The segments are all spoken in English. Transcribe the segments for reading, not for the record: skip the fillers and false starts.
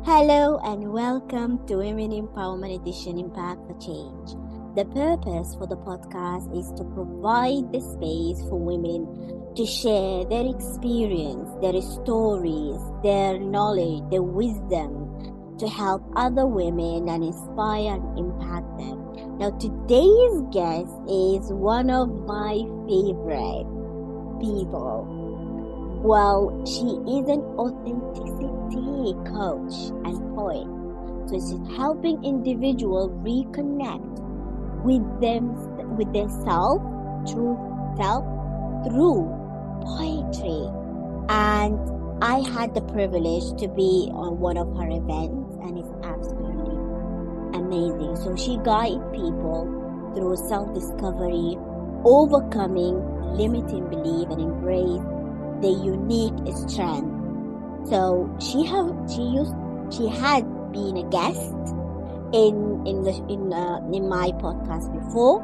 Hello and welcome to Women Empowerment Edition Impact for Change. The purpose for the podcast is to provide the space for women to share their experience, their stories, their knowledge, their wisdom to help other women and inspire and impact them. Now today's guest is one of my favorite people. Well, she is an authenticity coach and poet. So she's helping individuals reconnect with their self through poetry. And I had the privilege to be on one of her events, and it's absolutely amazing. So she guides people through self-discovery, overcoming limiting belief, and embrace the unique strength. So she had been a guest in my podcast before,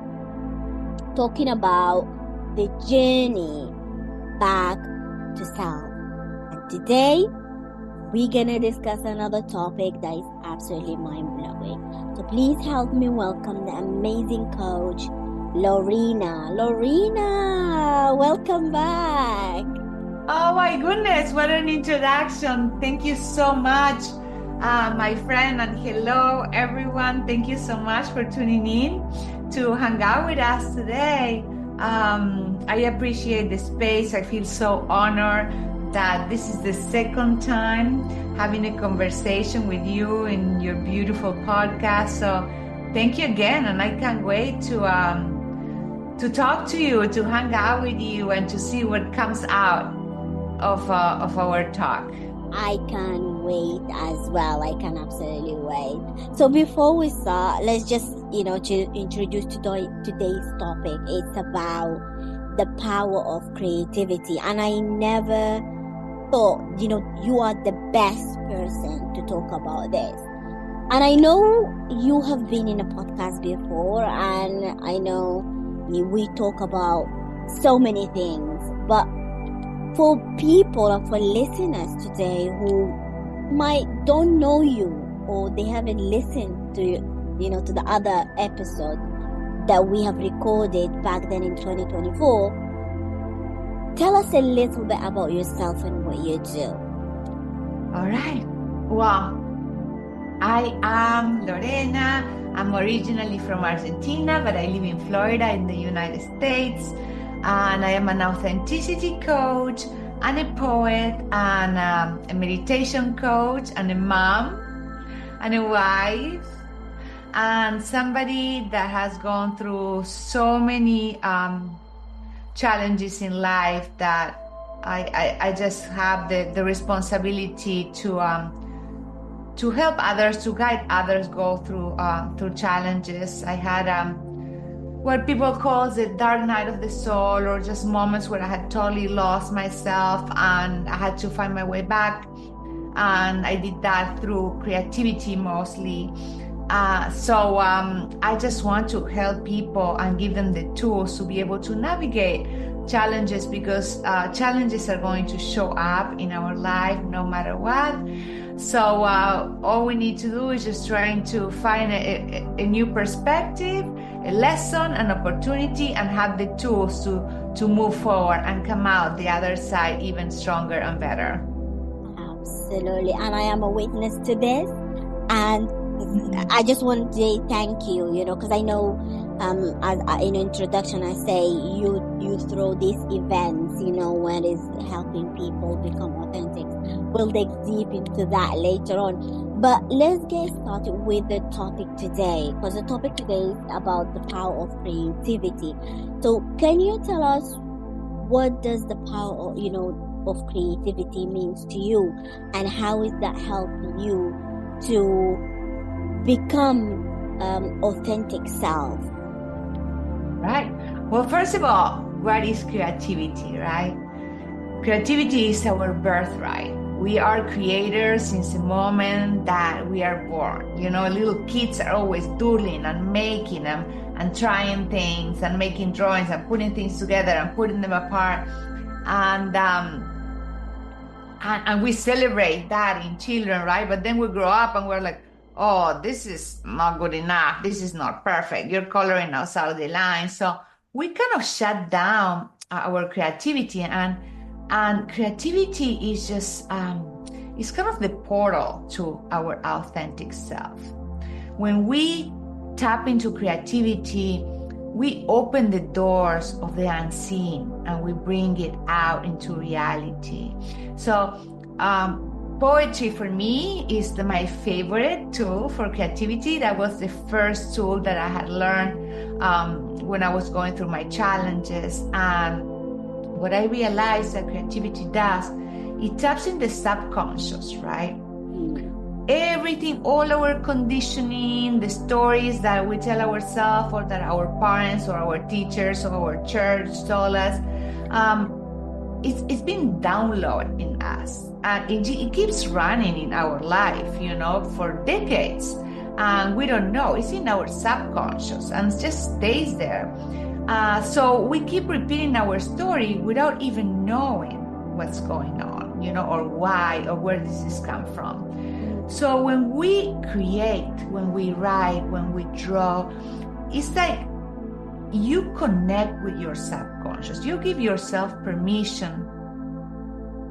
talking about the journey back to self. And today we're gonna discuss another topic that is absolutely mind-blowing. So please help me welcome the amazing coach, Lorena. Lorena, welcome back. Oh my goodness, what an introduction. Thank you so much, my friend, and hello everyone. Thank you so much for tuning in to hang out with us today. I appreciate the space. I feel so honored that this is the second time having a conversation with you in your beautiful podcast. So thank you again, and I can't wait to talk to you, to hang out with you, and to see what comes out of our talk. I can't wait as well. I can absolutely wait. So before we start, let's just, to introduce today's topic. It's about the power of creativity. And I never thought, you are the best person to talk about this. And I know you have been in a podcast before, and I know we talk about so many things, but for people and for listeners today who don't know you, or they haven't listened to to the other episode that we have recorded back then in 2024, tell us a little bit about yourself and what you do. All right. Well, I am Lorena. I'm originally from Argentina, but I live in Florida in the United States. And I am an authenticity coach and a poet and a meditation coach and a mom and a wife and somebody that has gone through so many challenges in life that I just have the responsibility to help others, to guide others go through challenges. I had what people call the dark night of the soul, or just moments where I had totally lost myself and I had to find my way back. And I did that through creativity mostly. So I just want to help people and give them the tools to be able to navigate challenges, because challenges are going to show up in our life no matter what. So all we need to do is just trying to find a new perspective, a lesson, an opportunity, and have the tools to move forward and come out the other side even stronger and better. Absolutely. And I am a witness to this. And I just want to say thank you, because I know as in introduction I say you throw these events, when it's helping people become authentic. We'll dig deep into that later on. But let's get started with the topic today, because the topic today is about the power of creativity. So can you tell us, what does the power of creativity means to you, and how is that helping you to become authentic self? Right. Well, first of all, what is creativity, right? Creativity is our birthright. We are creators since the moment that we are born. Little kids are always doodling and making them and trying things and making drawings and putting things together and putting them apart. And and we celebrate that in children, right? But then we grow up and we're like, oh, this is not good enough. This is not perfect. You're coloring us out the line. So we kind of shut down our creativity, and creativity is just it's kind of the portal to our authentic self. When we tap into creativity, we open the doors of the unseen and we bring it out into reality. So poetry for me is my favorite tool for creativity. That was the first tool that I had learned when I was going through my challenges. And what I realized that creativity does, it taps in the subconscious, right? Everything, all our conditioning, the stories that we tell ourselves or that our parents or our teachers or our church told us, it's been downloaded in us. And it keeps running in our life, for decades. And we don't know. It's in our subconscious and it just stays there. So we keep repeating our story without even knowing what's going on, or why or where this has come from. So when we create, when we write, when we draw, it's like you connect with your subconscious. You give yourself permission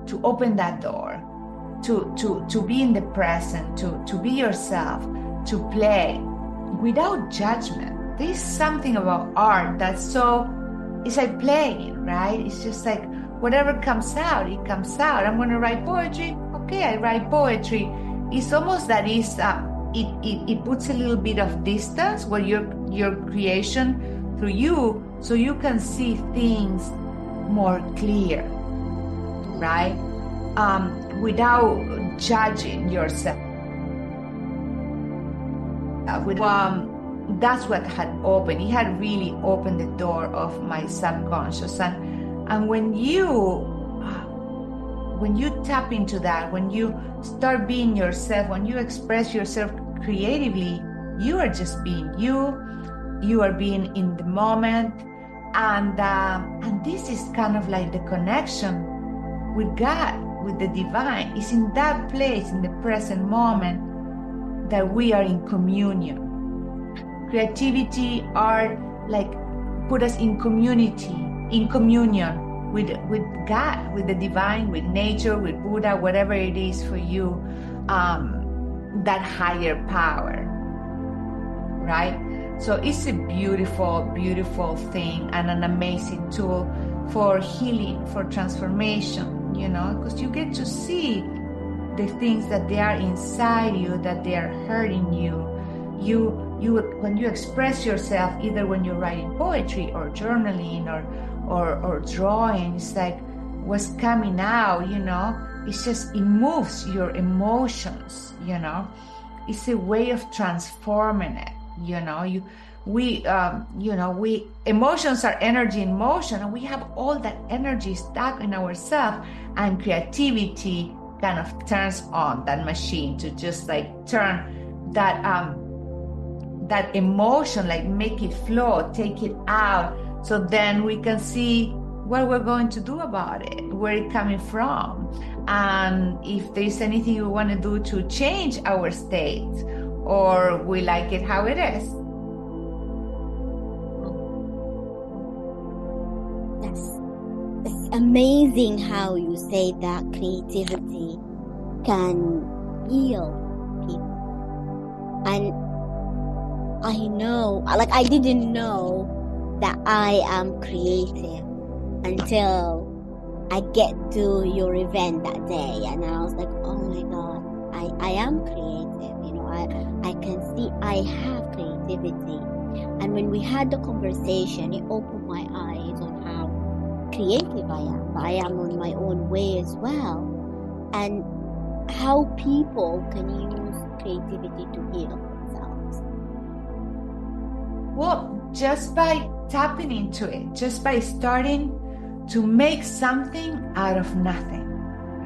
to open that door, to be in the present, to be yourself, to play without judgment. There's something about art that's it's like playing, right? It's just like whatever comes out, it comes out. I'm going to write poetry. Okay, I write poetry. It's almost that it puts a little bit of distance where your creation through you, so you can see things more clear, right? Without judging yourself. That's what had opened. It had really opened the door of my subconscious, and when you tap into that, when you start being yourself, when you express yourself creatively, you are just being you are being in the moment, and this is kind of like the connection with God, with the divine. It's in that place, in the present moment, that we are in communion. Creativity, art, like put us in communion with God, with the divine, with nature, with Buddha, whatever it is for you, that higher power, right? So it's a beautiful, beautiful thing and an amazing tool for healing, for transformation, because you get to see the things that they are inside you, that they are hurting you. When you express yourself, either when you're writing poetry or journaling or drawing, it's like what's coming out, it's just, it moves your emotions, it's a way of transforming it, emotions are energy in motion, and we have all that energy stuck in ourselves, and creativity kind of turns on that machine to just like turn that emotion, like make it flow, take it out, so then we can see what we're going to do about it, where it's coming from, and if there's anything we want to do to change our state, or we like it how it is. It's amazing how you say that creativity can heal people. And I know, like, I didn't know that I am creative until I get to your event that day, and I was like, oh my God, I am creative, I can see I have creativity. And when we had the conversation, it opened my eyes on how creative I am on my own way as well, and how people can use creativity to heal themselves. Well, just by tapping into it, just by starting to make something out of nothing,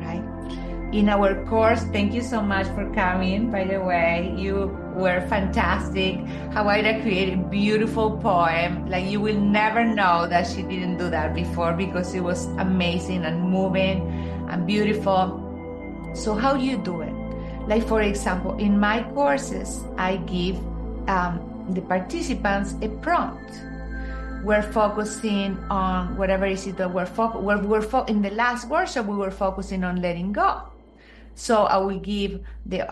right? In our course, thank you so much for coming, by the way. You were fantastic. Hawaii created a beautiful poem. Like, you will never know that she didn't do that before, because it was amazing and moving and beautiful. So how do you do it? Like, for example, in my courses, I give the participants a prompt. We're focusing on whatever it is that in the last workshop, we were focusing on letting go. So I will give the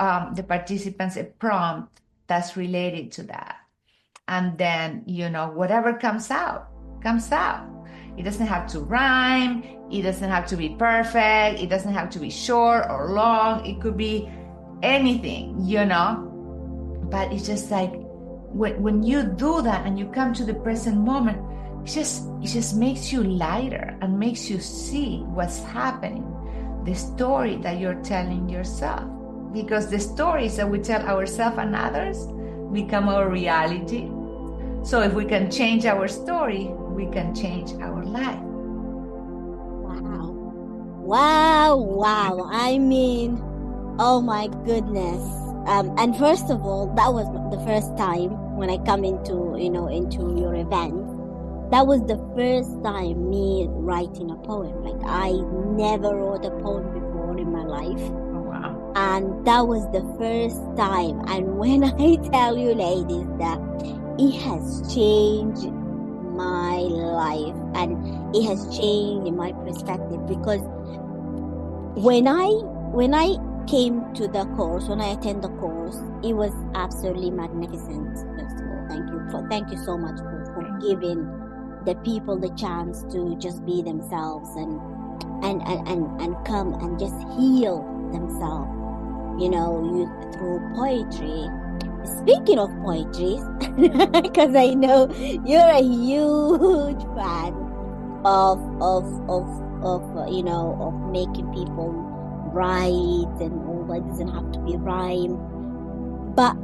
participants a prompt that's related to that. And then, whatever comes out. It doesn't have to rhyme. It doesn't have to be perfect. It doesn't have to be short or long. It could be anything, But it's just like, when you do that and you come to the present moment, it just makes you lighter and makes you see what's happening, the story that you're telling yourself. Because the stories that we tell ourselves and others become our reality. So if we can change our story, we can change our life. Wow. I mean, oh my goodness. And first of all, that was the first time when I come into your event. That was the first time me writing a poem. Like, I never wrote a poem before in my life. Oh, wow. And that was the first time. And when I tell you, ladies, that it has changed my life and it has changed my perspective, because when I came to the course, when I attend the course, it was absolutely magnificent. First of all, thank you so much for giving the people the chance to just be themselves and come and just heal themselves, through poetry. Speaking of poetry, because I know you're a huge fan of making people write and all that. It doesn't have to be rhyme, but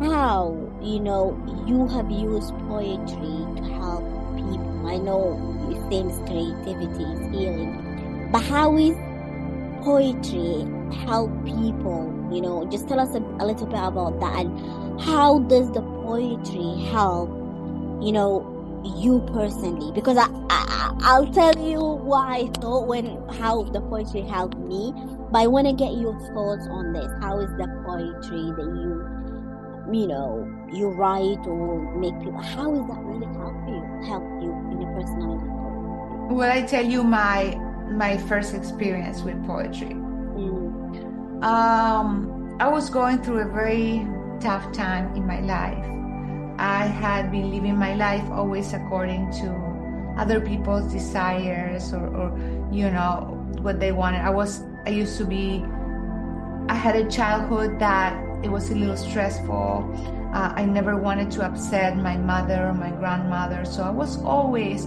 how you have used poetry to help people. I know it seems creativity is healing, but how is poetry help people? Just tell us a little bit about that, and how does the poetry help you personally? Because I'll tell you what I thought how the poetry helped me, but I want to get your thoughts on this. How is the poetry that you write or make people, how is that really help you in your personality? Well, I tell you my first experience with poetry. I was going through a very tough time in my life. I had been living my life always according to other people's desires or what they wanted. I had a childhood that it was a little stressful. I never wanted to upset my mother or my grandmother, so I was always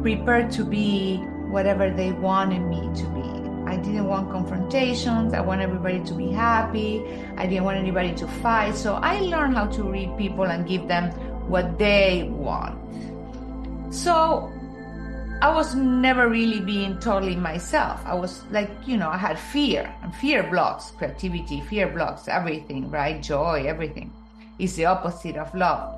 prepared to be whatever they wanted me to be. I didn't want confrontations. I want everybody to be happy. I didn't want anybody to fight. So I learned how to read people and give them what they want. So I was never really being totally myself. I was like, I had fear, and fear blocks creativity, fear blocks everything, right? Joy, everything. It's the opposite of love.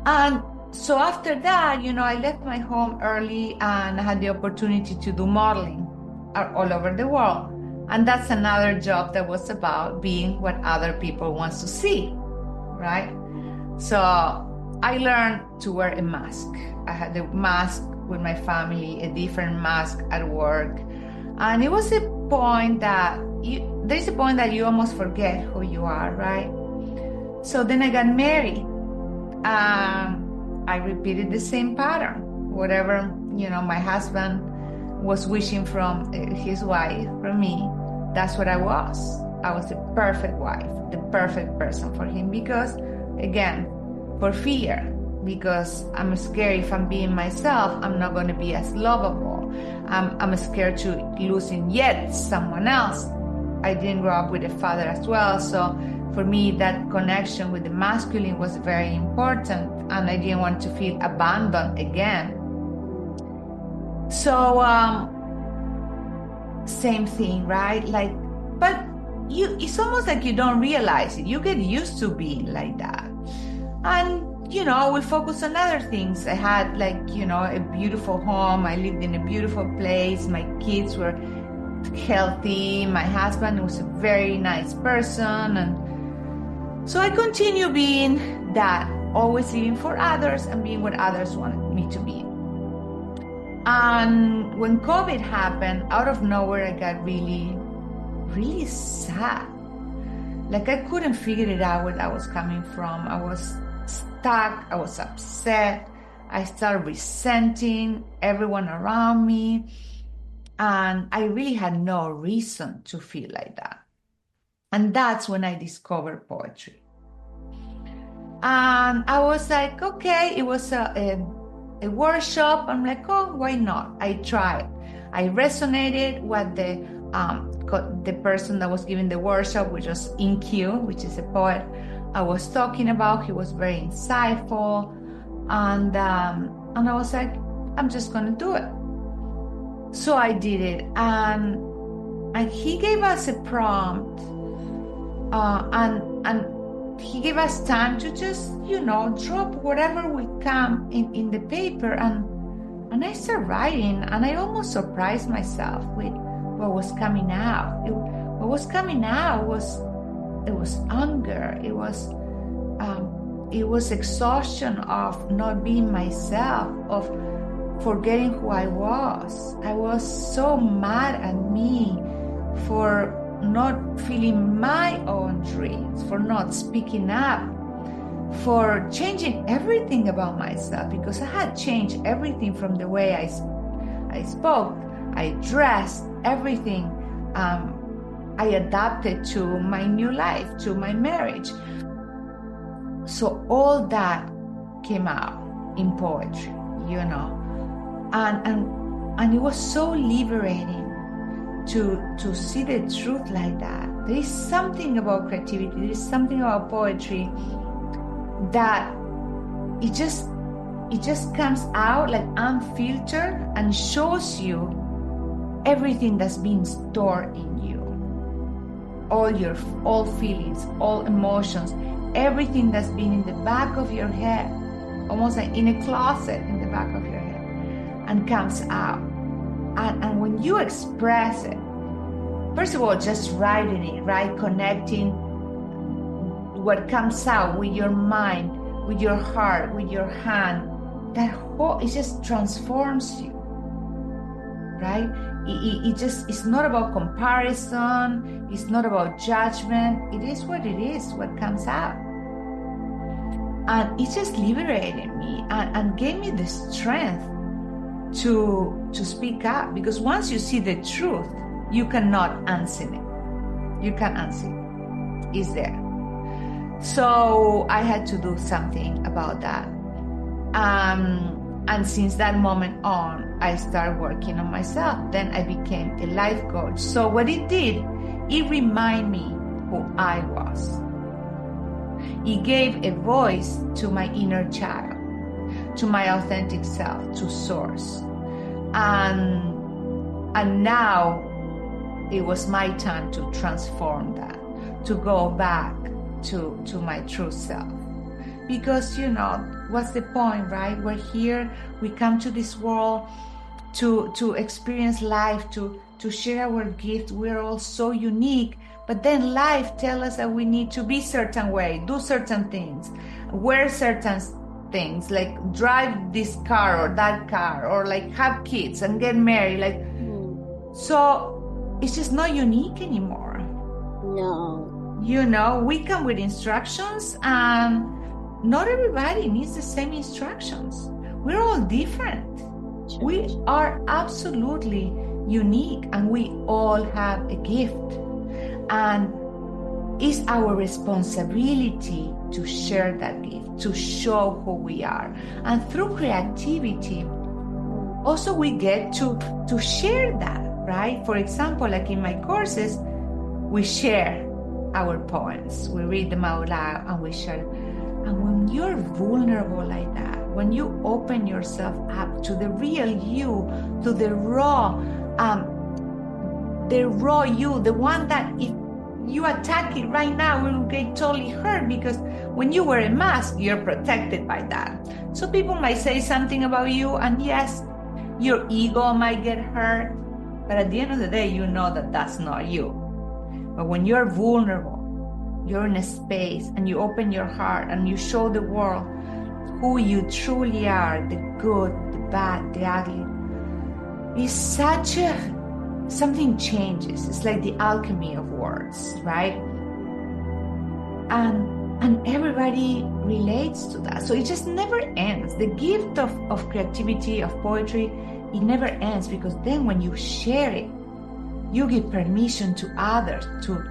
And so after that, I left my home early and I had the opportunity to do modeling all over the world. And that's another job that was about being what other people want to see, right? So I learned to wear a mask. I had a mask with my family, a different mask at work. And it was a point that there's a point that you almost forget who you are, right? So then I got married. I repeated the same pattern. Whatever, my husband was wishing from his wife, from me, that's what I was. I was the perfect wife, the perfect person for him because, again, for fear, because I'm scared if I'm being myself, I'm not going to be as lovable. I'm scared to losing yet someone else. I didn't grow up with a father as well, so for me, that connection with the masculine was very important, and I didn't want to feel abandoned again. So, same thing, right? But it's almost like you don't realize it. You get used to being like that. And, we focus on other things. I had a beautiful home. I lived in a beautiful place. My kids were healthy. My husband was a very nice person. And so I continue being that, always living for others and being what others wanted me to be. And when COVID happened, out of nowhere, I got really, really sad. Like I couldn't figure it out where that was coming from. I was stuck. I was upset. I started resenting everyone around me. And I really had no reason to feel like that. And that's when I discovered poetry. And I was like, okay, it was a workshop. I'm like, oh, why not? I tried. I resonated what the person that was giving the workshop, which was InQ, which is a poet, I was talking about. He was very insightful. And I was like, I'm just going to do it. So I did it. And he gave us a prompt. And he gave us time to just, drop whatever would come in the paper. And I started writing, and I almost surprised myself with what was coming out. What was coming out was anger. It was exhaustion of not being myself, of forgetting who I was. I was so mad at me for not feeling my own dreams, for not speaking up, for changing everything about myself, because I had changed everything from the way I spoke, I dressed, everything. I adapted to my new life, to my marriage. So all that came out in poetry, and it was so liberating to see the truth like that. There is something about creativity, there is something about poetry that it just comes out like unfiltered and shows you everything that's been stored in you, all feelings, all emotions, everything that's been in the back of your head, almost like in a closet in the back of your head, and comes out. And when you express it, first of all, just writing it, right? Connecting what comes out with your mind, with your heart, with your hand, it just transforms you, right? It's not about comparison. It's not about judgment. It is what it is, what comes out. And it just liberated me and gave me the strength to speak up, because once you see the truth, you cannot unsee it. You can't unsee it. It's there. So I had to do something about that. And since that moment on, I started working on myself. Then I became a life coach. So what it did, it reminded me who I was. It gave a voice to my inner child, to my authentic self, to source. And now it was my time to transform that, to go back to my true self. Because, what's the point, right? We're here, we come to this world to experience life, to share our gift. We're all so unique, but then life tells us that we need to be certain way, do certain things, wear certain things, like drive this car or that car, or like have kids and get married. So it's just not unique anymore. No. We come with instructions, and not everybody needs the same instructions. We're all different. Sure. We are absolutely unique, and we all have a gift. And it's our responsibility to share that gift, to show who we are. And through creativity, also we get to share that, right? For example, like in my courses, we share our poems. We read them out loud and we share them. And when you're vulnerable like that, when you open yourself up to the real you, to the raw you, the one that if you attack it right now, it will get totally hurt, because when you wear a mask, you're protected by that. So people might say something about you, and yes, your ego might get hurt, But at the end of the day, you know that that's not you. But when you're vulnerable, you're in a space and you open your heart and you show the world who you truly are, the good, the bad, the ugly. It's something changes. It's like the alchemy of words, right? And everybody relates to that. So it just never ends. The gift of creativity, of poetry, it never ends, because then when you share it, you give permission to others to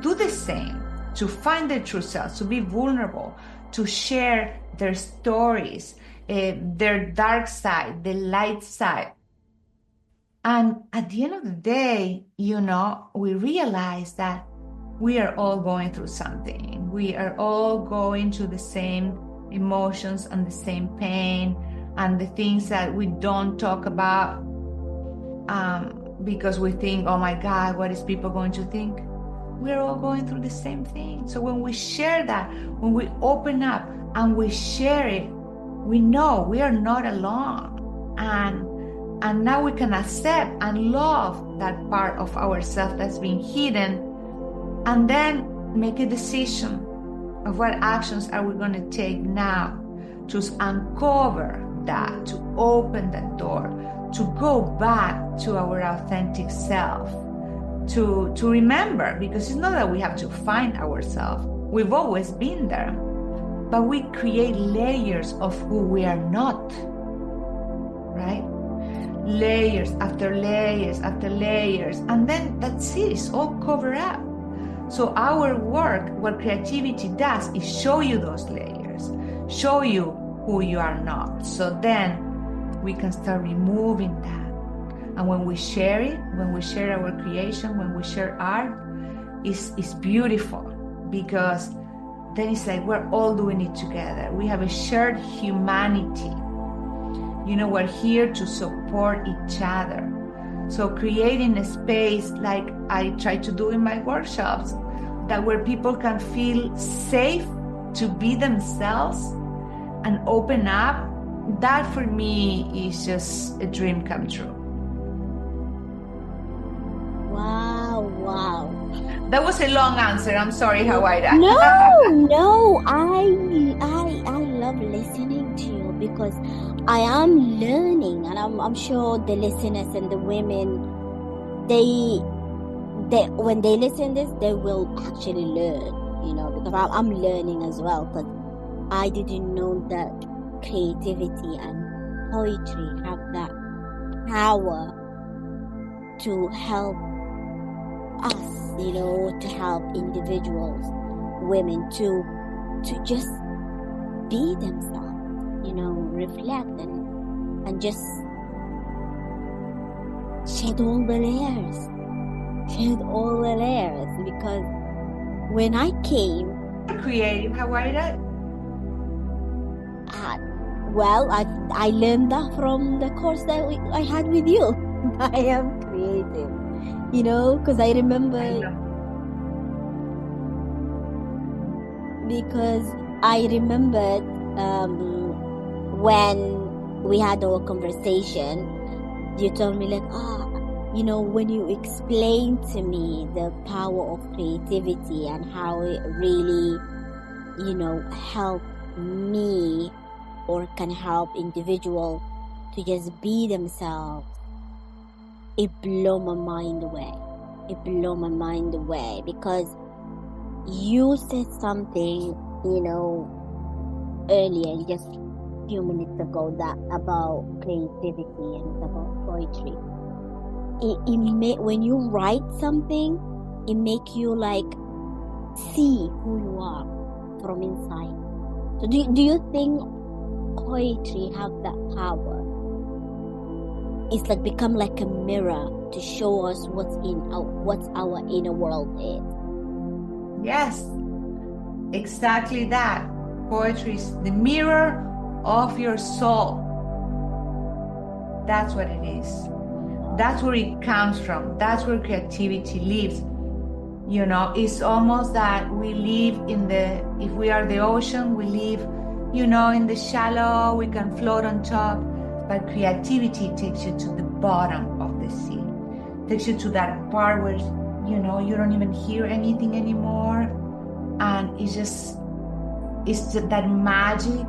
do the same, to find their true selves, to be vulnerable, to share their stories, their dark side, the light side. And at the end of the day, we realize that we are all going through something. We are all going through the same emotions and the same pain and the things that we don't talk about because we think, oh my God, what is people going to think? We're all going through the same thing. So when we share that, when we open up and we share it, we know we are not alone. And now we can accept and love that part of ourselves that's been hidden, and then make a decision of what actions are we going to take now to uncover that, to open that door, to go back to our authentic self, to remember, because it's not that we have to find ourselves. We've always been there, but we create layers of who we are not, right? Layers after layers after layers, and then that's it, it's all covered up. So our work, what creativity does, is show you those layers, show you who you are not. So then we can start removing that. And when we share it, when we share our creation, when we share art, it's beautiful, because then it's like we're all doing it together. We have a shared humanity. We're here to support each other. So creating a space like I try to do in my workshops, that where people can feel safe to be themselves and open up, that for me is just a dream come true. Wow. That was a long answer. I'm sorry, Hawaii. No, I love listening to you, because I am learning, and I'm sure the listeners and the women, they when they listen to this, they will actually learn, because I'm learning as well, because I didn't know that creativity and poetry have that power to help us, to help individuals, women to just be themselves, reflect and just shed all the layers, because when I came creative, Hawaii, I learned that from the course that I had with you. I am creative, because I remember, when we had our conversation, you told me like, when you explained to me the power of creativity and how it really, helped me or can help individuals to just be themselves, it blew my mind away. Because you said something, earlier, just a few minutes ago, that about creativity and about poetry. When you write something, it makes you like see who you are from inside. So do you think poetry have that power? It's like become like a mirror to show us what our inner world is. Yes, exactly that. Poetry is the mirror of your soul. That's what it is. That's where it comes from. That's where creativity lives. It's almost that we live if we are the ocean, we live, in the shallow, we can float on top. But creativity takes you to the bottom of the sea. takes you to that part where, you know, you don't even hear anything anymore. And it's that magic.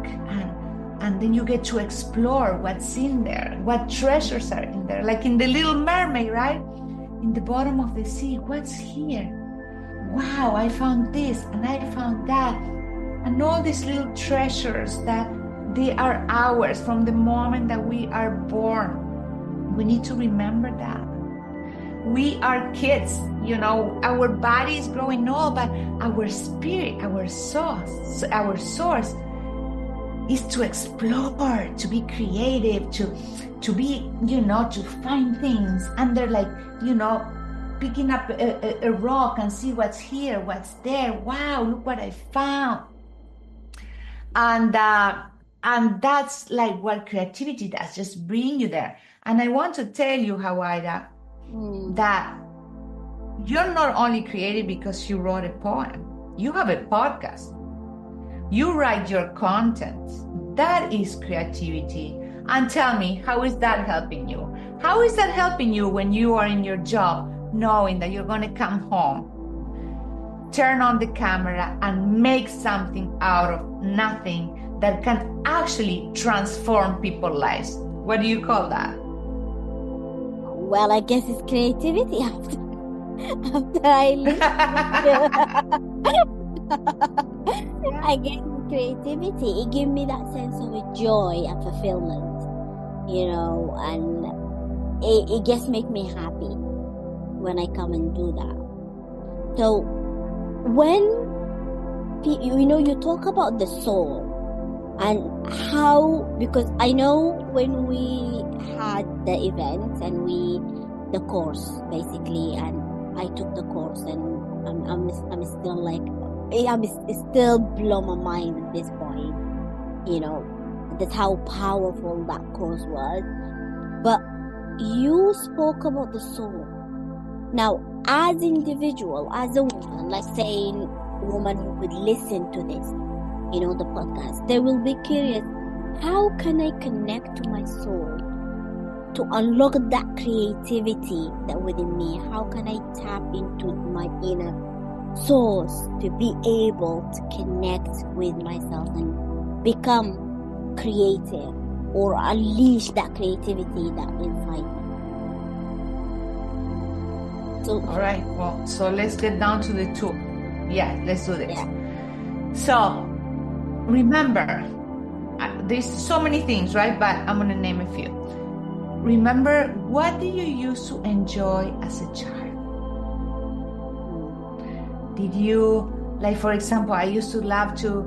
And then you get to explore what's in there, what treasures are in there. Like in The Little Mermaid, right? In the bottom of the sea, what's here? Wow, I found this and I found that. And all these little treasures that they are ours from the moment that we are born. We need to remember that. We are kids, you know, our body is growing old, but our spirit, our source is to explore, to be creative, to be, you know, to find things. And they're like, you know, picking up a rock and see what's here, what's there. Wow, look what I found. And that's like what creativity does, just bring you there. And I want to tell you, Hawaida, that you're not only creative because you wrote a poem. You have a podcast. You write your content. That is creativity. And tell me, how is that helping you? How is that helping you when you are in your job, knowing that you're going to come home, turn on the camera, and make something out of nothing that can actually transform people's lives? What do you call that? Well, I guess it's creativity after I listen. I guess creativity, it gives me that sense of a joy and fulfillment, you know, and it just makes me happy when I come and do that. So when, you know, you talk about the soul and how, because I know when we had the event and the course basically, and I took the course, and I'm still like, it still blow my mind at this point, you know, that's how powerful that course was. But you spoke about the soul. Now, as individual, as a woman, let's say a woman who would listen to this, you know, the podcast, they will be curious, how can I connect to my soul to unlock that creativity that within me? How can I tap into my inner source to be able to connect with myself and become creative or unleash that creativity that's inside me? So, all right, well, so let's get down to the two. Yeah, let's do this. Yeah. So remember, there's so many things, right? But I'm going to name a few. Remember, what do you used to enjoy as a child? Did you, like, for example, I used to love to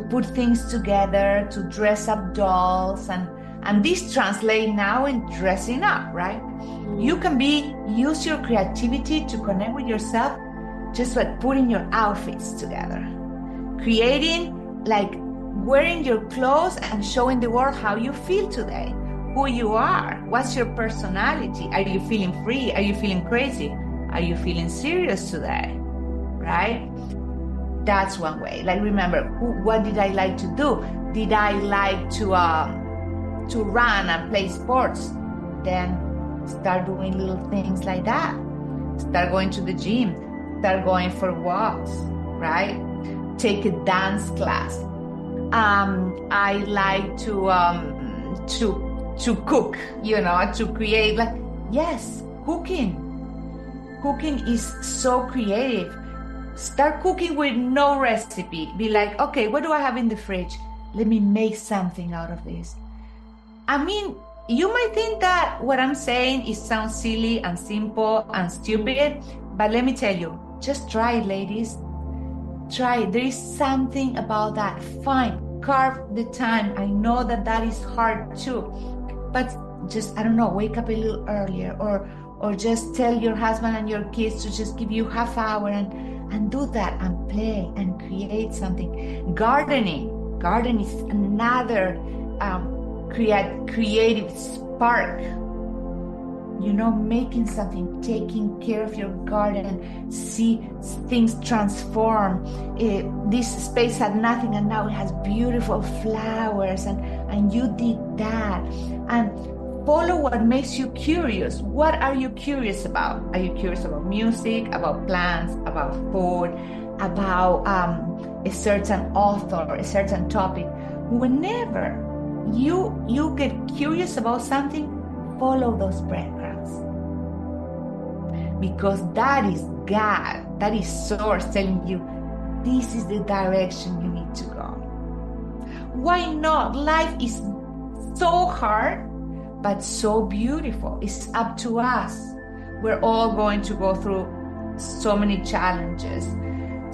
put things together, to dress up dolls, and this translates now in dressing up, right? You can use your creativity to connect with yourself just by putting your outfits together. Creating, like wearing your clothes and showing the world how you feel today, who you are, what's your personality. Are you feeling free? Are you feeling crazy? Are you feeling serious today? Right? That's one way. Like, remember, what did I like to do? Did I like to run and play sports? Then start doing little things like that. Start going to the gym. Start going for walks, right? Take a dance class. I like to cook, you know, to create. Like, yes, cooking. Cooking is so creative. Start cooking with no recipe. Be like, okay, what do I have in the fridge? Let me make something out of this. I mean, you might think that what I'm saying sounds silly and simple and stupid, but let me tell you, just try it, ladies. Try it. There is something about that. Fine, carve the time. I know that is hard too, but just, I don't know, wake up a little earlier, or just tell your husband and your kids to just give you half hour and do that and play and create something. Gardening is another creative spark. You know, making something, taking care of your garden, see things transform. This space had nothing and now it has beautiful flowers, and you did that. And Follow what makes you curious. What are you curious about? Are you curious about music, about plants, about food, about a certain author, a certain topic? Whenever you get curious about something, follow those breadcrumbs. Because that is God, that is Source telling you, this is the direction you need to go. Why not? Life is so hard, but so beautiful. It's up to us. We're all going to go through so many challenges.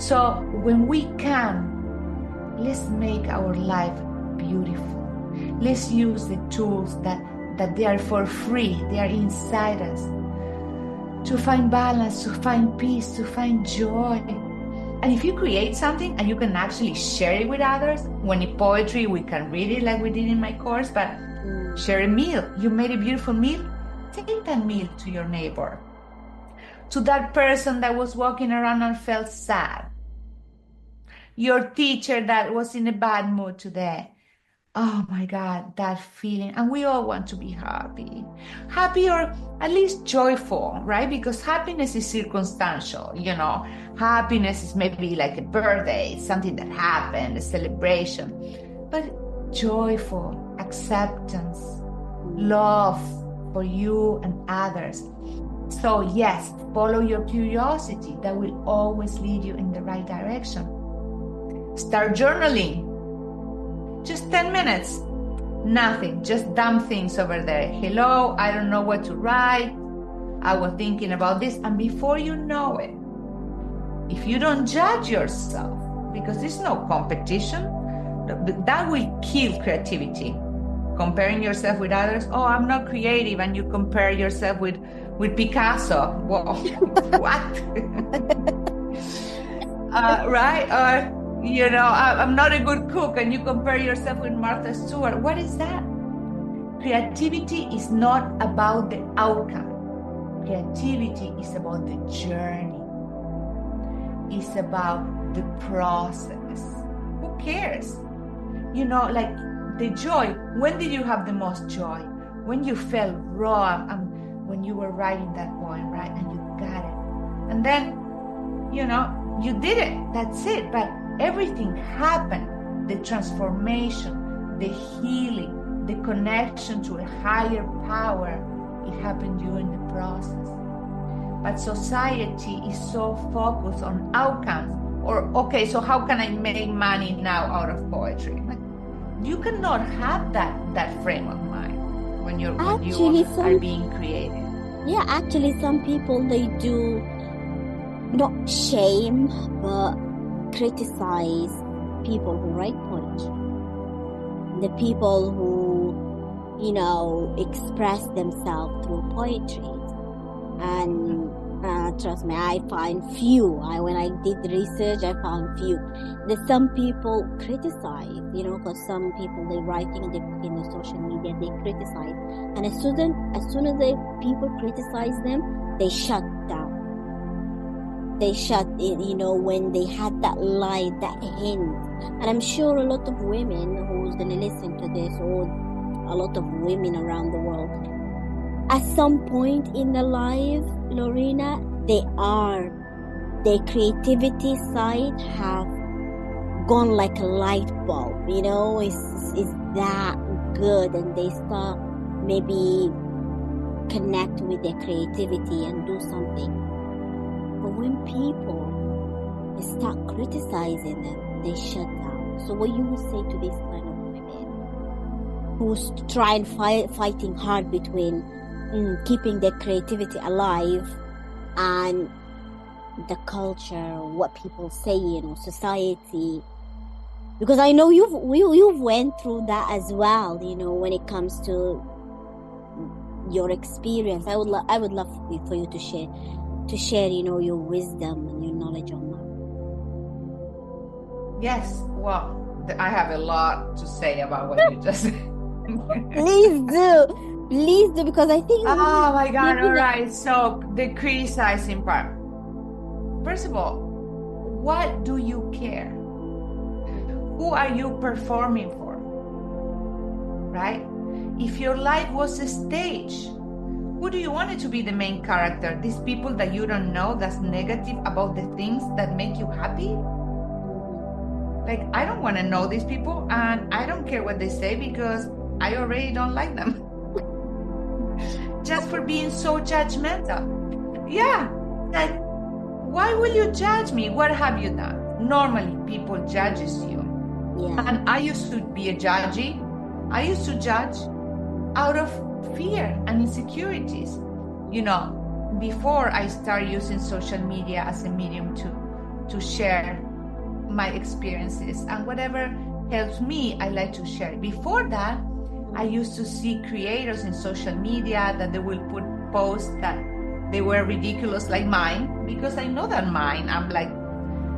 So when we can, let's make our life beautiful. Let's use the tools that they are for free. They are inside us. To find balance, to find peace, to find joy. And if you create something and you can actually share it with others, when in poetry we can read it like we did in my course, but share a meal. You made a beautiful meal, take that meal to your neighbor. To that person that was walking around and felt sad. Your teacher that was in a bad mood today. Oh my God, that feeling. And we all want to be happy. Happy or at least joyful, right? Because happiness is circumstantial, you know. Happiness is maybe like a birthday, something that happened, a celebration. But joyful, acceptance, love for you and others. So yes, follow your curiosity. That will always lead you in the right direction. Start journaling. Just 10 minutes. Nothing, just dumb things over there. Hello, I don't know what to write. I was thinking about this. And before you know it, if you don't judge yourself, because there's no competition, that will kill creativity. Comparing yourself with others. Oh, I'm not creative. And you compare yourself with Picasso. Whoa, what? Right? You know, I'm not a good cook, and you compare yourself with Martha Stewart. What is that? Creativity is not about the outcome. Creativity is about the journey. It's about the process. Who cares? You know, like the joy. When did you have the most joy? When you felt raw, when you were writing that poem, right? And you got it. And then, you know, you did it. That's it. But everything happened. The transformation, the healing, the connection to a higher power, it happened during the process. But society is so focused on outcomes. Or, okay, so how can I make money now out of poetry? Like, you cannot have that frame of mind when you are being creative. Yeah, actually some people, they do not shame, but criticize people who write poetry, the people who, you know, express themselves through poetry. And trust me, I find few. When I did the research, I found few. There's some people criticize, you know, because some people, they writing in the social media, they criticize, and as soon as the people criticize them, they shut down. They shut it, you know, when they had that light, that hint. And I'm sure a lot of women who's going to listen to this, or a lot of women around the world, at some point in their life, Lorena, their creativity side have gone like a light bulb, you know, it's that good, and they start maybe connect with their creativity and do something. But when people start criticizing them, they shut down. So what you would say to this kind of women who's trying fighting hard between keeping their creativity alive and the culture, what people say, you know, society? Because I know you've went through that as well, you know, when it comes to your experience. I would love for you to share, you know, your wisdom and your knowledge on that. Yes, well, I have a lot to say about what you just said. Please do, because I think... Oh my God, all right. So the criticizing part. First of all, what do you care? Who are you performing for? Right? If your life was a stage, who do you want it to be the main character? These people that you don't know, that's negative about the things that make you happy? Like, I don't want to know these people, and I don't care what they say because I already don't like them. Just for being so judgmental. Yeah, like, why will you judge me? What have you done? Normally, people judges you. Yeah. And I used to be a judgy. I used to judge out of fear and insecurities. You know, before I started using social media as a medium to share my experiences, and whatever helps me, I like to share. Before that, I used to see creators in social media that they will put posts that they were ridiculous like mine, because I know that mine, I'm like,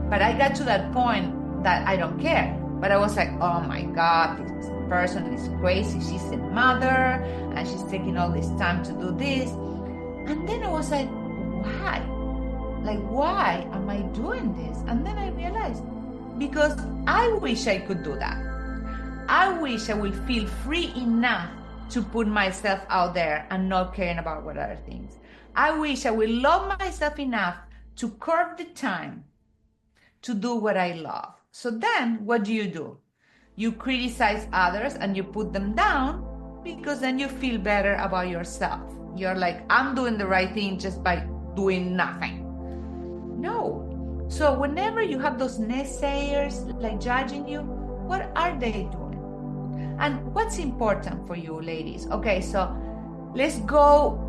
but I got to that point that I don't care. But I was like, oh my God, this person is crazy. She's a mother and she's taking all this time to do this. And then I was like, why? Like, why am I doing this? And then I realized, because I wish I could do that. I wish I would feel free enough to put myself out there and not caring about what other things. I wish I would love myself enough to curb the time to do what I love. So then what do? You criticize others and you put them down, because then you feel better about yourself. You're like, I'm doing the right thing just by doing nothing. No. So whenever you have those naysayers like judging you, what are they doing? And what's important for you, ladies? Okay, so let's go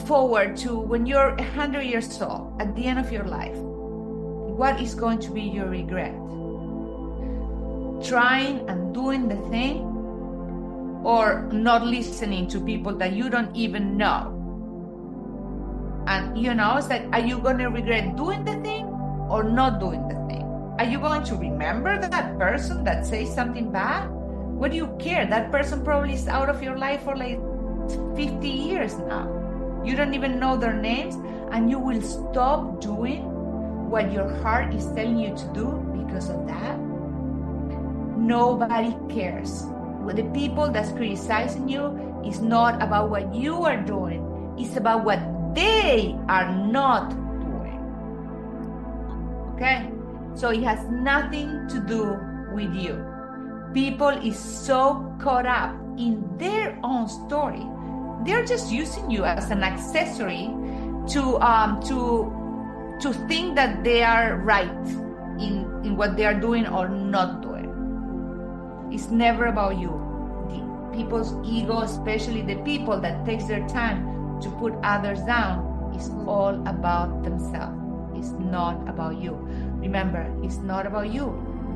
forward to when you're 100 years old, at the end of your life. What is going to be your regret? Trying and doing the thing, or not listening to people that you don't even know? And you know, it's like, are you going to regret doing the thing or not doing the thing? Are you going to remember that person that says something bad? What do you care? That person probably is out of your life for like 50 years now. You don't even know their names, and you will stop doing what your heart is telling you to do because of that? Nobody cares. What the people that's criticizing you is not about what you are doing. It's about what they are not doing. Okay? So it has nothing to do with you. People is so caught up in their own story. They're just using you as an accessory to think that they are right in what they are doing or not doing. It's never about you. The people's ego, especially the people that takes their time to put others down, is all about themselves. It's not about you. Remember, it's not about you.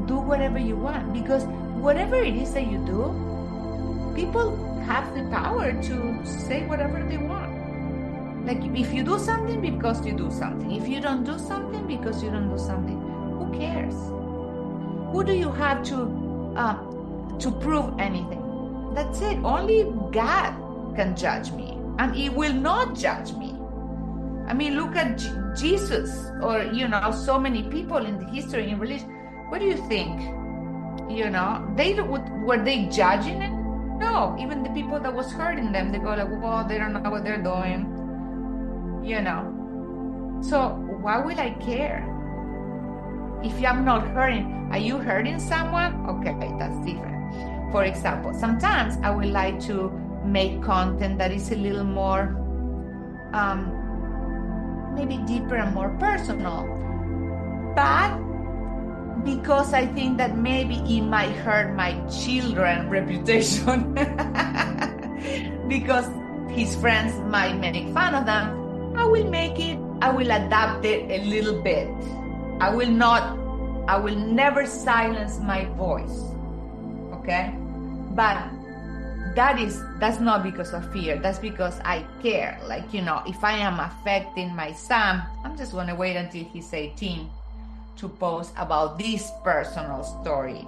Do whatever you want, because whatever it is that you do, people have the power to say whatever they want. Like, if you do something, because you do something. If you don't do something, because you don't do something. Who cares? Who do you have to prove anything? That's it. Only God can judge me, and He will not judge me. I mean, look at Jesus, or so many people in the history in religion. What do you think? Were they judging it? No. Even the people that was hurting them, they go like, well, they don't know what they're doing. So why will I care? If I'm not hurting, are you hurting someone? Okay, that's different. For example, sometimes I would like to make content that is a little more, maybe deeper and more personal. But because I think that maybe it might hurt my children's reputation, because his friends might make fun of them, I will adapt it a little bit. I will never silence my voice. Okay? But that's not because of fear. That's because I care. Like, if I am affecting my son, I'm just going to wait until he's 18 to post about this personal story,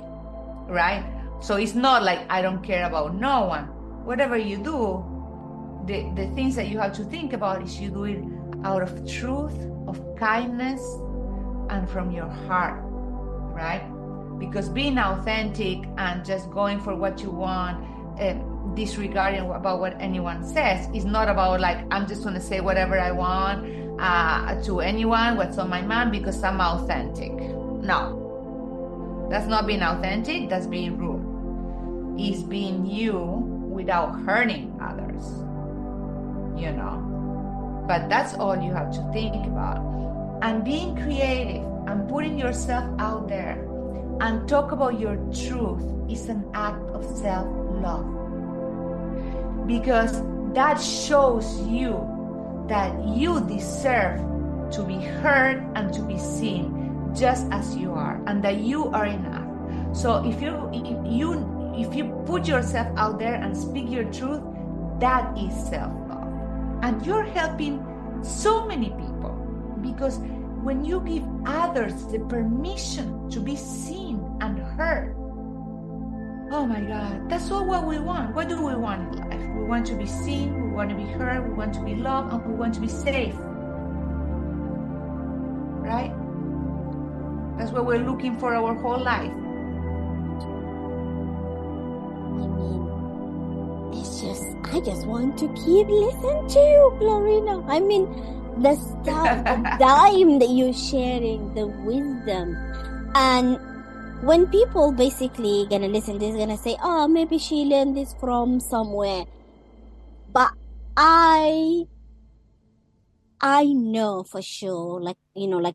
right? So it's not like I don't care about no one. Whatever you do, the things that you have to think about is you do it out of truth, of kindness, and from your heart, right? Because being authentic and just going for what you want, disregarding about what anyone says. It's not about like, I'm just going to say whatever I want to anyone, what's on my mind, because I'm authentic. No, that's not being authentic. That's being rude. It's being you without hurting others, but that's all you have to think about. And being creative and putting yourself out there and talk about your truth is an act of self-love, because that shows you that you deserve to be heard and to be seen just as you are, and that you are enough. So if you put yourself out there and speak your truth, that is self-love. And you're helping so many people, because when you give others the permission to be seen and heard, oh my God, that's all what we want. What do we want in life? We want to be seen, we want to be heard, we want to be loved, and we want to be safe. Right? That's what we're looking for our whole life. I just want to keep listening to you, Lorena. I mean, the stuff, the time that you're sharing, the wisdom. And when people basically gonna listen to this, gonna say, oh, maybe she learned this from somewhere. But I know for sure, like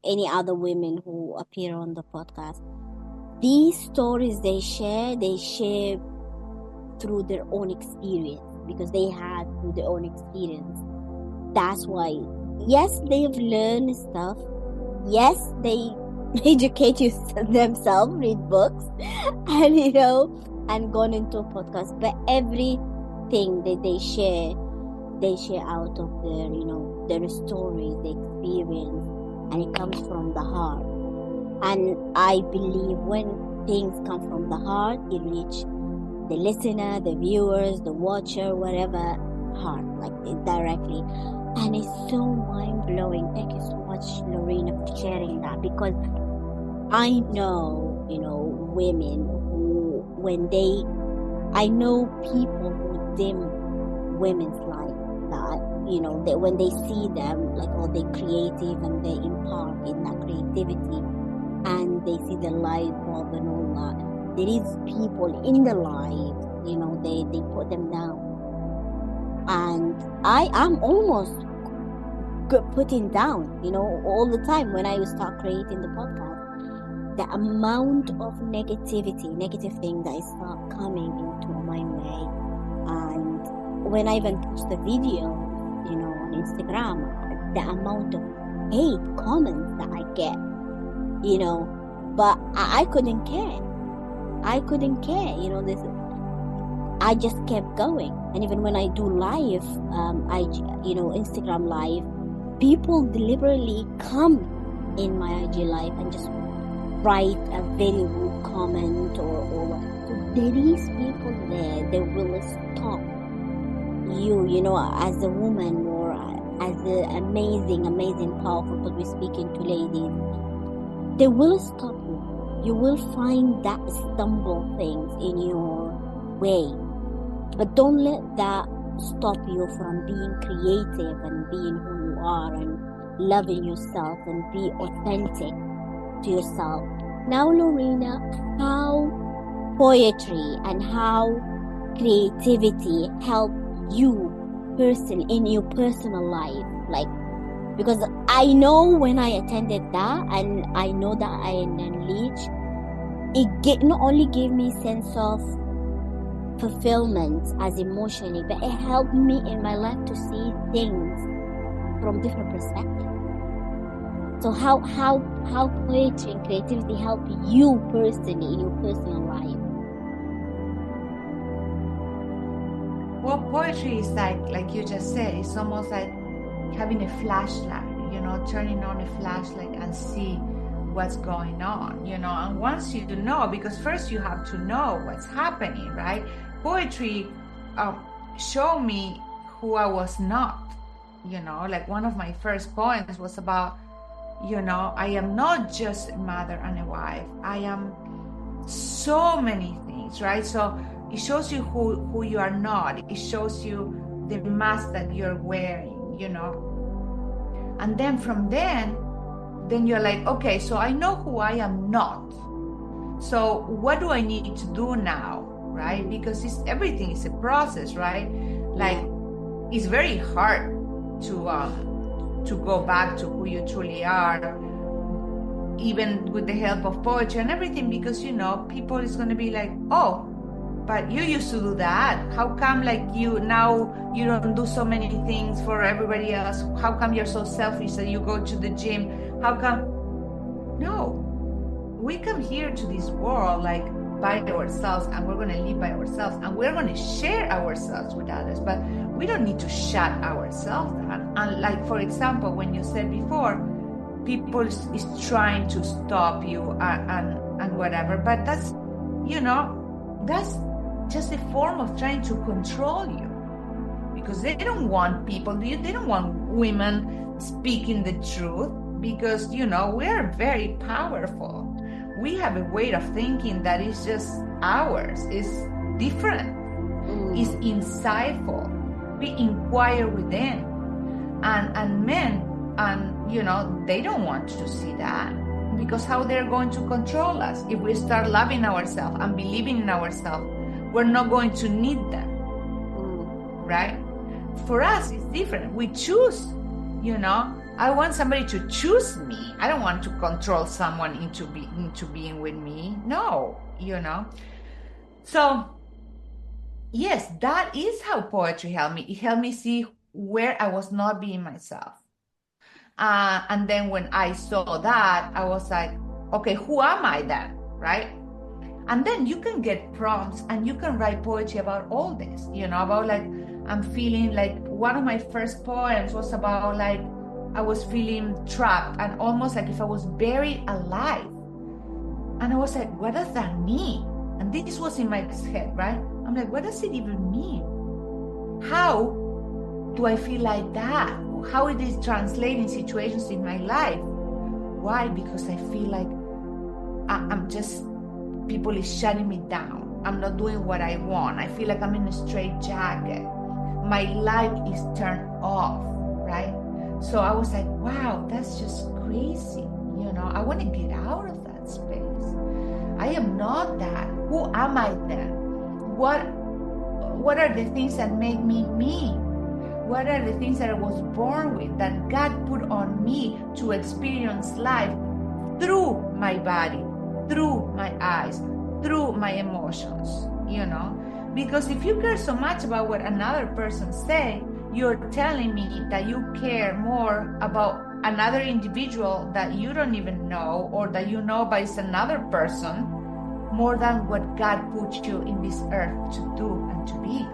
any other women who appear on the podcast, these stories they share through their own experience, because they had through their own experience. That's why, yes, they've learned stuff. Yes, they educate themselves, read books, and and gone into a podcast. But everything that they share out of their stories, their experience, and it comes from the heart. And I believe when things come from the heart, it reach the listener, the viewers, the watcher, whatever, heart, like directly. And it's so mind-blowing. Thank you so much, Lorena, for sharing that, because I know, women who, I know people who dim women's life, that, when they see them, like, oh, they're creative and they impart in that creativity, and they see the light bulb and all that. There is people in the life, they put them down. And I'm almost putting down, all the time when I start creating the podcast. The amount of negative thing that start coming into my way. And when I even post the video, on Instagram, the amount of hate comments that I get, but I couldn't care. I just kept going. And even when I do live, Instagram live, people deliberately come in my IG live and just write a very rude comment or so there is people there that will stop you, as a woman, or as the amazing, powerful, because we're speaking to ladies. They will stop you. You will find that stumble things in your way. But don't let that stop you from being creative and being who you are and loving yourself and be authentic to yourself. Now, Lorena, how poetry and how creativity help you in your personal life, like, because I know when I attended that, and I know that I unleashed, it not only gave me sense of fulfillment as emotionally, but it helped me in my life to see things from different perspectives. So how poetry and creativity help you personally in your personal life? Well, poetry is like you just said, it's almost like having a flashlight, turning on a flashlight and see what's going on, and once you know, because first you have to know what's happening, right? Poetry showed me who I was not, like one of my first poems was about, I am not just a mother and a wife. I am so many things, right? So It shows you who you are not. It shows you the mask that you're wearing, you know. And then from then you're like, okay, so I know who I am not. So what do I need to do now, right? Because everything is a process, right? Like, it's very hard to go back to who you truly are, even with the help of poetry and everything, because, you know, people is going to be like, oh, but you used to do that. How come, like, you now you don't do so many things for everybody else? How come you're so selfish that you go to the gym? How come? No, we come here to this world like by ourselves, and we're going to live by ourselves, and we're going to share ourselves with others, but we don't need to shut ourselves down. And like, for example, when you said before, people is trying to stop you and whatever, but that's, you know, that's just a form of trying to control you, because they don't want people, they don't want women speaking the truth, because, you know, we're very powerful. We have a way of thinking that is just ours, is different, is insightful. We inquire within, and men, and, you know, they don't want to see that, because how they're going to control us. If we start loving ourselves and believing in ourselves, we're not going to need them, right? For us, it's different. We choose, you know. I want somebody to choose me. I don't want to control someone into being with me. No, you know. So, yes, that is how poetry helped me. It helped me see where I was not being myself. And then when I saw that, I was like, okay, who am I then, right? And then you can get prompts and you can write poetry about all this, you know, about like, I'm feeling like, one of my first poems was about like, I was feeling trapped and almost like if I was buried alive. And I was like, what does that mean? And this was in my head, right? I'm like, what does it even mean? How do I feel like that? How it is translating situations in my life? Why? Because I feel like I'm just, people is shutting me down. I'm not doing what I want. I feel like I'm in a straitjacket. My life is turned off, right? So I was like, wow, that's just crazy. You know, I want to get out of that space. I am not that. Who am I then? What are the things that make me me? What are the things that I was born with, that God put on me to experience life through my body, through my eyes, through my emotions, you know? Because if you care so much about what another person say, you're telling me that you care more about another individual that you don't even know, or that you know but it's another person, more than what God put you in this earth to do and to be.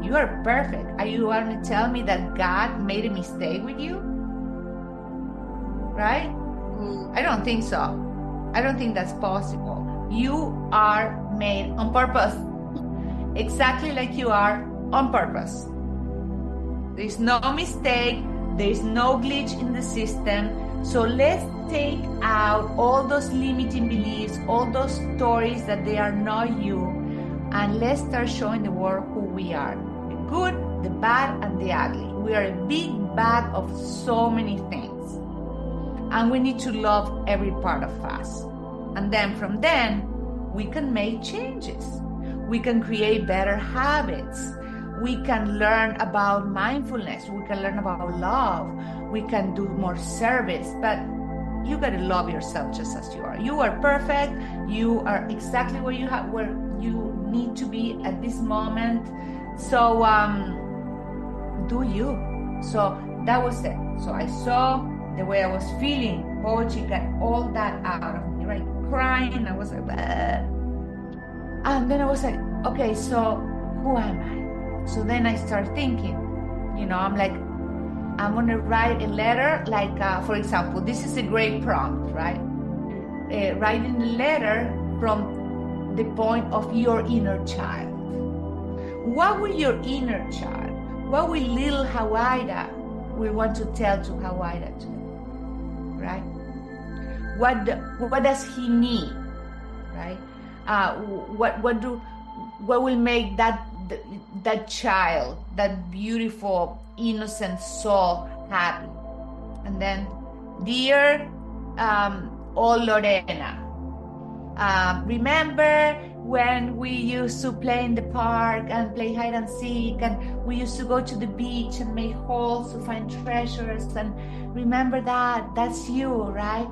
You are perfect. Are you going to tell me that God made a mistake with you? Right? I don't think so. I don't think that's possible. You are made on purpose. Exactly like you are on purpose. There's no mistake. There's no glitch in the system. So let's take out all those limiting beliefs, all those stories that they are not you, and let's start showing the world who we are. The good, the bad, and the ugly. We are a big bag of so many things. And we need to love every part of us. And then from then, we can make changes. We can create better habits. We can learn about mindfulness. We can learn about love. We can do more service. But you got to love yourself just as you are. You are perfect. You are exactly where you need to be at this moment. So do you. So that was it. So I saw the way I was feeling. Poetry got all that out of me, right? Crying. I was like, bleh. And then I was like, okay, so who am I? So then I start thinking, you know, I'm like, I'm going to write a letter, like, for example, this is a great prompt, right? Writing a letter from the point of your inner child. What will your inner child, what will little Hawaida we want to tell to Hawaida today, right? What does he need, right? what will make that child, that beautiful, innocent soul happy. And then, dear old Lorena, remember when we used to play in the park and play hide and seek, and we used to go to the beach and make holes to find treasures, and remember that's you, right?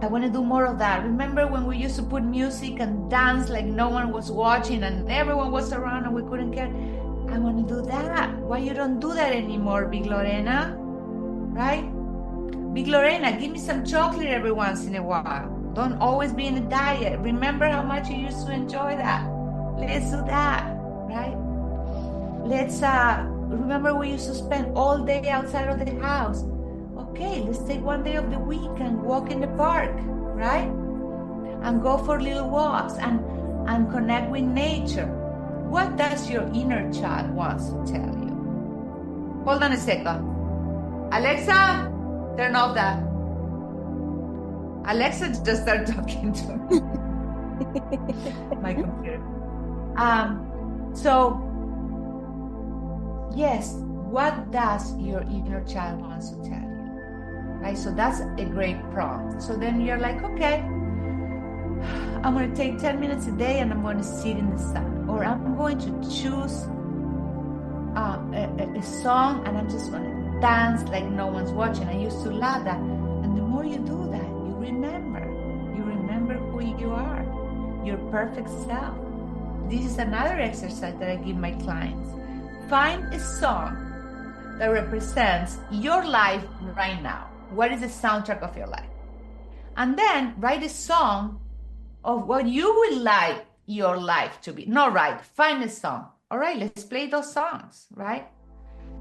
I want to do more of that. Remember when we used to put music and dance like no one was watching and everyone was around and we couldn't care? I want to do that. Why you don't do that anymore, Big Lorena? Right? Big Lorena, give me some chocolate every once in a while. Don't always be in a diet. Remember how much you used to enjoy that. Let's do that, right? Let's remember we used to spend all day outside of the house. Okay, let's take one day of the week and walk in the park, right? And go for little walks and connect with nature. What does your inner child wants to tell you? Hold on a second. Alexa, turn off that. Alexa just started talking to me. My computer. So, yes, what does your inner child wants to tell you? Right, so that's a great prompt. So then you're like, okay, I'm going to take 10 minutes a day and I'm going to sit in the sun. Or I'm going to choose a song and I'm just going to dance like no one's watching. I used to love that. And the more you do that, you remember who you are, your perfect self. This is another exercise that I give my clients. Find a song that represents your life right now. What is the soundtrack of your life? And then write a song of what you would like your life to be. No, right, find a song. All right, let's play those songs, right?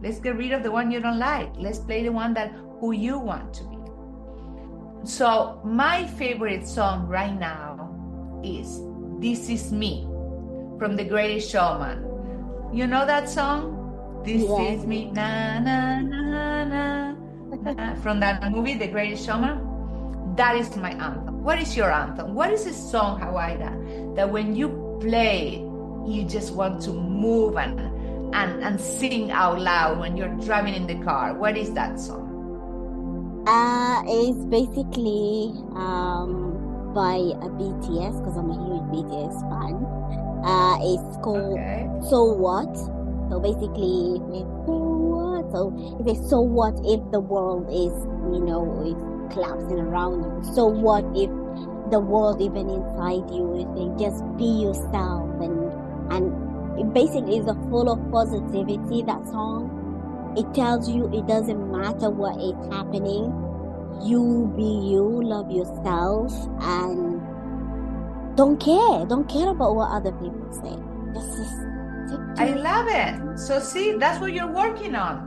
Let's get rid of the one you don't like. Let's play the one that who you want to be. So my favorite song right now is This Is Me from The Greatest Showman. You know that song? This is me, na, na, na, na. From that movie, The Greatest Showman. That is my anthem. What is your anthem? What is a song, Hawaida, that when you play, you just want to move and sing out loud when you're driving in the car? What is that song? It's basically by a BTS, because I'm a huge BTS fan. It's called So What. So basically, so what? So it's so what if the world is, is collapsing around you? So what if the world even inside you is just be yourself, and it basically is full of positivity, that song. It tells you it doesn't matter what is happening. You be you, love yourself, and don't care about what other people say. I love it. So see, that's what you're working on.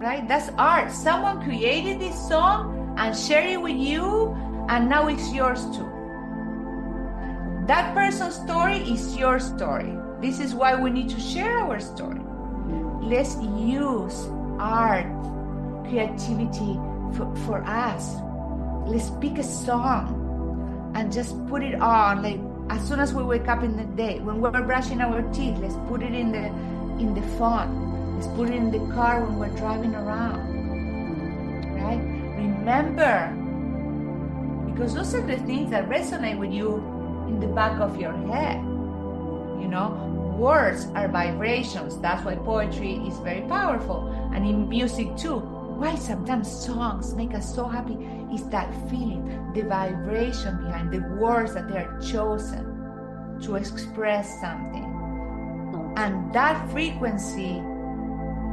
Right? That's art. Someone created this song and shared it with you, and now it's yours too. That person's story is your story. This is why we need to share our story. Let's use art, creativity for us. Let's pick a song and just put it on, like as soon as we wake up in the day. When we're brushing our teeth, let's put it in the phone. Let's put it in the car when we're driving around. Right? Remember, because those are the things that resonate with you in the back of your head. Words are vibrations. That's why poetry is very powerful, and in music too. Why sometimes songs make us so happy is that feeling, the vibration behind the words that they are chosen to express something. And that frequency,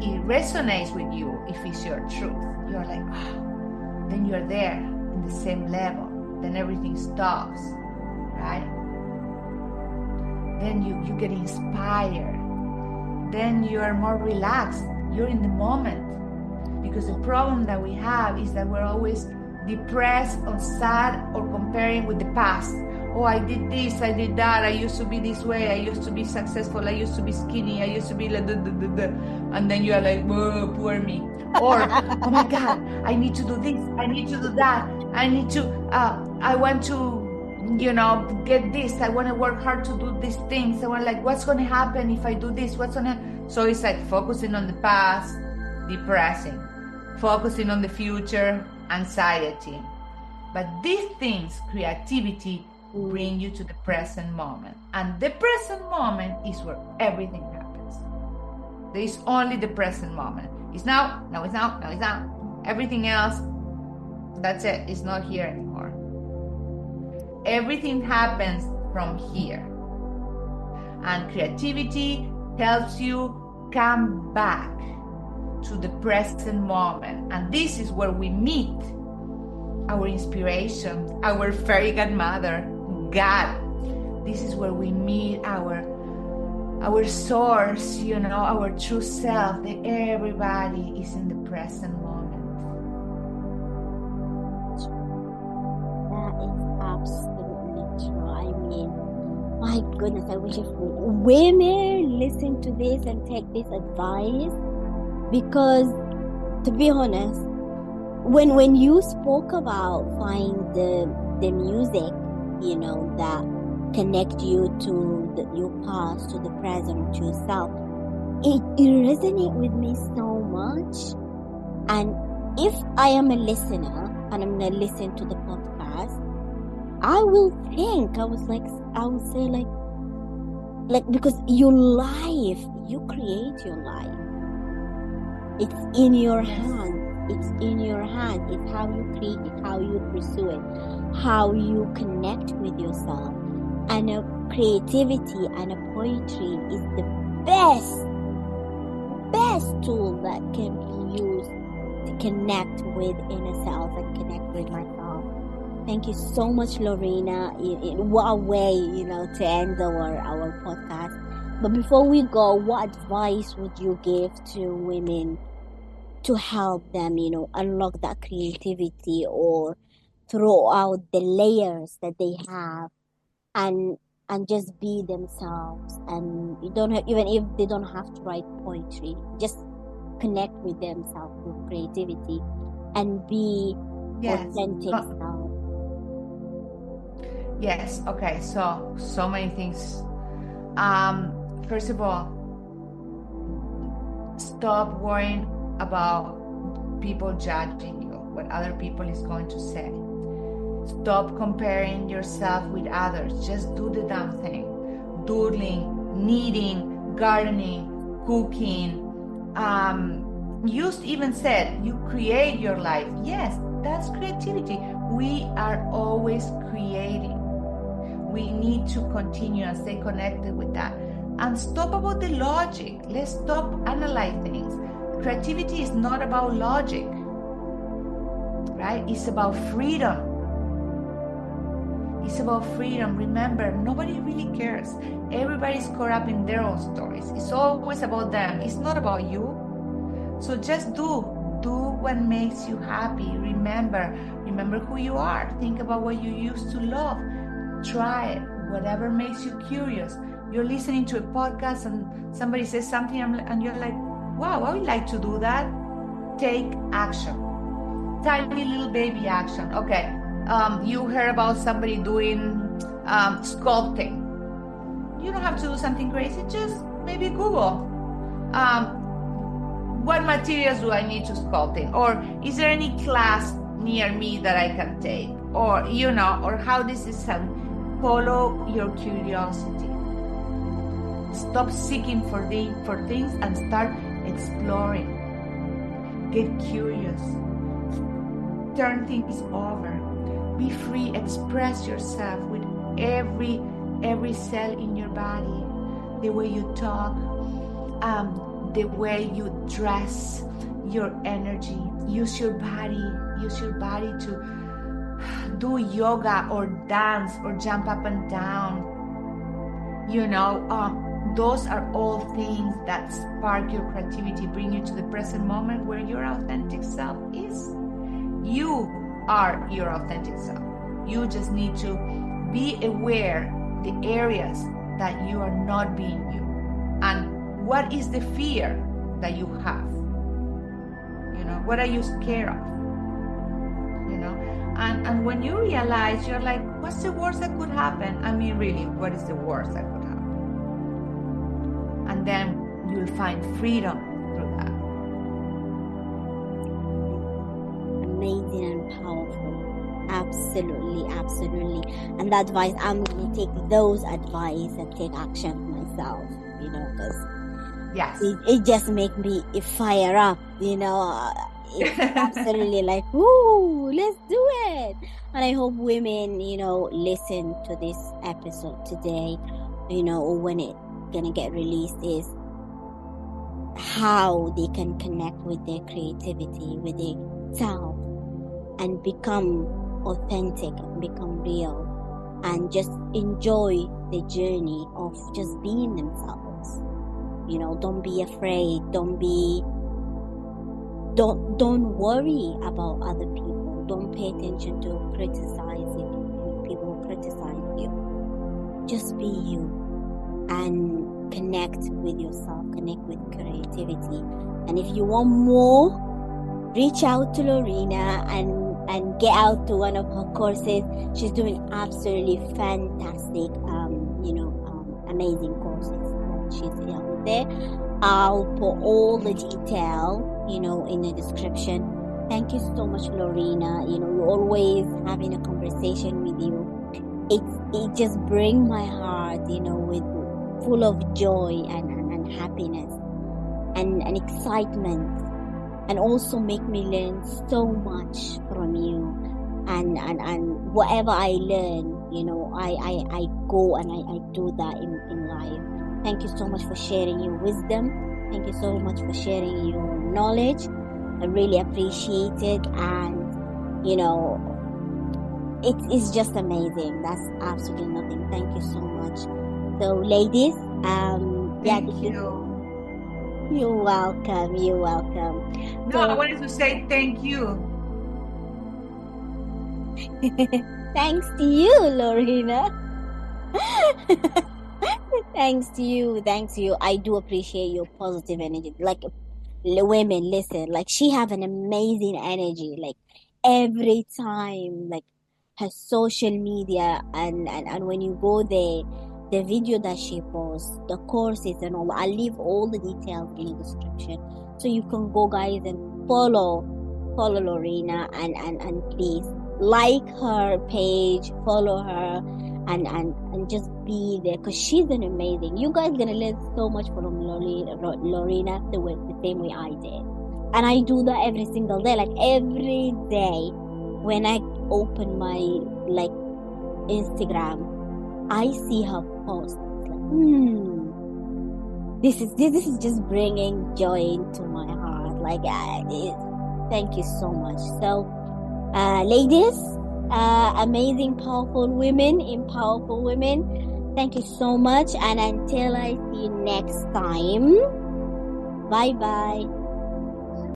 it resonates with you if it's your truth. You're like, then you're there in the same level. Then everything stops, right? Then you get inspired. Then you are more relaxed. You're in the moment. Because the problem that we have is that we're always depressed or sad or comparing with the past. Oh, I did this, I did that, I used to be this way, I used to be successful, I used to be skinny, I used to be like, and then you're like, whoa, poor me. Or, oh my God, I need to do this, I need to do that, I want to get this. I want to work hard to do these things. I want what's going to happen if I do this? So it's like focusing on the past, depressing, focusing on the future, anxiety. But these things, creativity, bring you to the present moment. And the present moment is where everything happens. There is only the present moment. It's now, now it's now, now it's now. Everything else, that's it. It's not here anymore. Everything happens from here. And creativity helps you come back to the present moment. And this is where we meet our inspiration, our fairy godmother, God. This is where we meet our source, our true self, that everybody is in the present moment. That is absolutely true. I mean, my goodness, I wish if women listen to this and take this advice, because to be honest, when you spoke about find the music, that connect you to your past, to the present, to yourself, it resonates with me so much. And if I am a listener and I'm gonna listen to the podcast, I will say because your life, you create your life. It's in your hands. It's in your hands. It's how you create it, how you pursue it, how you connect with yourself. And a creativity and a poetry is the best tool that can be used to connect with inner self and connect with myself. Thank you so much, Lorena. What a way, to end our podcast. But before we go, what advice would you give to women to help them, unlock that creativity or throw out the layers that they have and just be themselves? And you don't have, even if they don't have to write poetry, just connect with themselves with creativity and be authentic self. Yes. Okay. So many things. First of all, stop worrying about people judging you, what other people is going to say. Stop comparing yourself with others. Just do the damn thing. Doodling, knitting, gardening, cooking. You even said you create your life. Yes, that's creativity. We are always creating. We need to continue and stay connected with that. And stop about the logic. Let's stop analyzing things. Creativity is not about logic, right? It's about freedom. It's about freedom. Remember, nobody really cares. Everybody's caught up in their own stories. It's always about them. It's not about you. So just do what makes you happy. Remember who you are. Think about what you used to love. Try it. Whatever makes you curious. You're listening to a podcast and somebody says something and you're like, wow, I would like to do that. Take action. Tiny little baby action. Okay. You heard about somebody doing sculpting. You don't have to do something crazy. Just maybe Google. What materials do I need to sculpt in? Or is there any class near me that I can take? Or, or how this is sound. Follow your curiosity. Stop seeking for things and start exploring. Get curious. Turn things over. Be free. Express yourself with every cell in your body. The way you talk, the way you dress, your energy. Use your body to do yoga or dance or jump up and down. Those are all things that spark your creativity, bring you to the present moment where your authentic self is. You are your authentic self. You just need to be aware the areas that you are not being you. And what is the fear that you have? What are you scared of? And And when you realize, you're like, what's the worst that could happen? I mean, really, what is the worst that could happen? And then you'll find freedom through that. Amazing and powerful. Absolutely, absolutely. And the advice, I'm going to take those advice and take action myself, because yes, it just makes me fire up, It's absolutely like, woo, let's do it. And I hope women, listen to this episode today, or when it's gonna get released, is how they can connect with their creativity, with their self, and become authentic and become real, and just enjoy the journey of just being themselves. Don't be afraid. Don't worry about other people. Don't pay attention to criticizing people who criticize you. Just be you and connect with yourself, connect with creativity. And if you want more, reach out to Lorena and get out to one of her courses. She's doing absolutely fantastic, amazing courses. She's out there. I'll put all the detail, in the description. Thank you so much, Lorena. You're always having a conversation with you. It just brings my heart, with full of joy and happiness and excitement, and also make me learn so much from you. And whatever I learn, I go and I do that in life. Thank you so much for sharing your wisdom. Thank you so much for sharing your knowledge. I really appreciate it. And, it's just amazing. That's absolutely nothing. Thank you so much. So, ladies, thank you. You're welcome. You're welcome. No, I wanted to say thank you. Thanks to you, Lorena. Thanks to you. I do appreciate your positive energy. Like, women, listen, like, she have an amazing energy. Like, every time, like, her social media and when you go there, the video that she posts, the courses and all, I'll leave all the details in the description. So you can go, guys, and follow Lorena and please like her page, follow her, and just be there, because she's an amazing. You guys gonna learn so much from Lorena the same way I did. And I do that every single day. Like, every day when I open my Instagram, I see her post. It's like, this is just bringing joy into my heart. Like, thank you so much. So, ladies, amazing, powerful women, powerful women, thank you so much. And until I see you next time, bye bye.